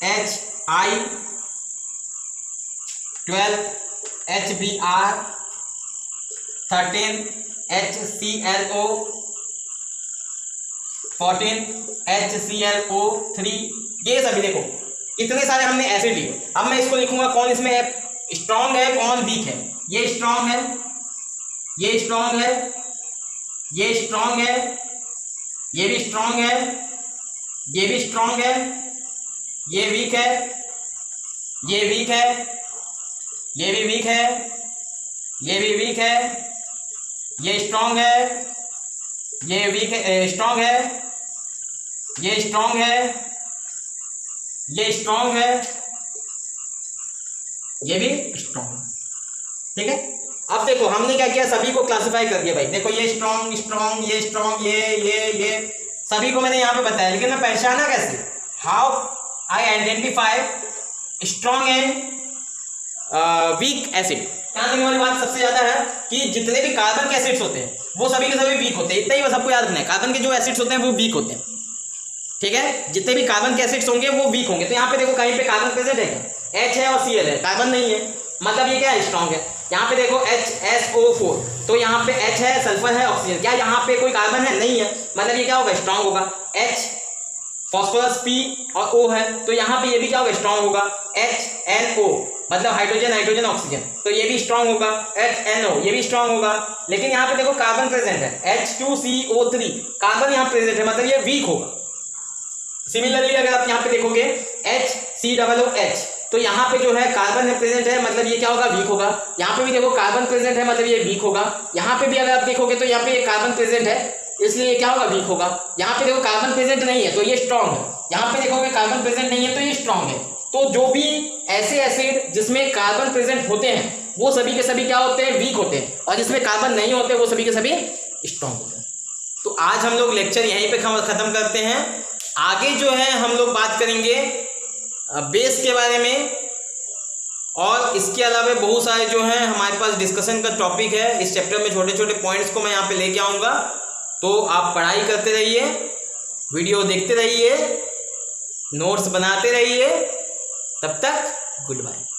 HI, 12 HBr, 13 HClO, 14 HClO3। ये सभी देखो इतने सारे हमने एसिड लिए। अब मैं इसको लिखूंगा कौन इसमें स्ट्रॉन्ग है कौन वीक है। ये स्ट्रॉन्ग है, ये स्ट्रॉन्ग है, ये स्ट्रॉन्ग है, ये भी स्ट्रॉन्ग है, ये भी स्ट्रॉन्ग है, ये वीक है, ये वीक है, ये भी वीक है, ये भी वीक है, ये स्ट्रॉन्ग है, ये वीक है, स्ट्रॉन्ग है, ये स्ट्रॉन्ग है, ये स्ट्रॉन्ग है, ये भी स्ट्रॉन्ग, ठीक है। अब देखो हमने क्या किया, सभी को क्लासिफाई कर दिया भाई। देखो ये स्ट्रॉन्ग स्ट्रॉन्ग, ये स्ट्रॉन्ग, ये सभी को मैंने यहाँ पे बताया, लेकिन मैं पहचाना कैसे, how I identify strong and weak acid. ध्यान देने वाली बात सबसे ज्यादा है कि जितने भी कार्बन के एसिड्स होते हैं वो सभी के सभी वीक होते हैं। इतना ही बस आपको याद रखना है, कार्बन के जो एसिड्स होते हैं वो वीक होते हैं, ठीक है। जितने भी कार्बन के एसिड्स होंगे वो वीक होंगे। तो यहाँ पे देखो कहीं पे कार्बन प्रेजेंट है क्या, H है और Cl है, कार्बन नहीं है, मतलब ये क्या है, स्ट्रॉन्ग है। यहाँ पे देखो HSO4, तो यहाँ पे H है, सल्फर है, ऑक्सीजन, क्या यहाँ पे कोई कार्बन है, नहीं है, मतलब ये क्या होगा, स्ट्रॉन्ग होगा। H फॉस्फोरस P और O है, तो यहाँ पे ये भी क्या होगा, स्ट्रॉन्ग होगा। HNO मतलब हाइड्रोजन नाइट्रोजन ऑक्सीजन, तो ये भी स्ट्रांग होगा। HNO ये भी स्ट्रांग होगा। लेकिन यहाँ पे देखो कार्बन प्रेजेंट है, H2CO3 कार्बन यहाँ प्रेजेंट है, मतलब ये वीक होगा। सिमिलरली अगर आप यहाँ पे देखोगे HCOOH, तो यहाँ पे जो है कार्बन प्रेजेंट है, मतलब ये क्या होगा, वीक होगा। यहाँ पे भी देखो कार्बन प्रेजेंट है, मतलब ये वीक होगा। यहाँ पे भी अगर आप देखोगे तो यहाँ पे ये कार्बन प्रेजेंट है, इसलिए ये क्या होगा, वीक होगा। यहाँ पे देखो कार्बन प्रेजेंट नहीं है तो ये स्ट्रांग है। यहाँ पे देखोगे कार्बन प्रेजेंट नहीं है तो ये स्ट्रांग है। तो जो भी ऐसे एसिड जिसमें कार्बन प्रेजेंट होते हैं वो सभी के सभी क्या होते हैं, वीक होते हैं, और जिसमें कार्बन नहीं होते वो सभी के सभी स्ट्रांग होते हैं। तो आज हम लोग लेक्चर यहीं पे खत्म करते हैं। आगे जो है हम लोग बात करेंगे बेस के बारे में, और इसके अलावा बहुत सारे जो है हमारे पास डिस्कशन का टॉपिक है। इस चैप्टर में छोटे छोटे पॉइंट्स को मैं यहाँ पे लेके आऊँगा। तो आप पढ़ाई करते रहिए, वीडियो देखते रहिए, नोट्स बनाते रहिए। तब तक गुड बाय।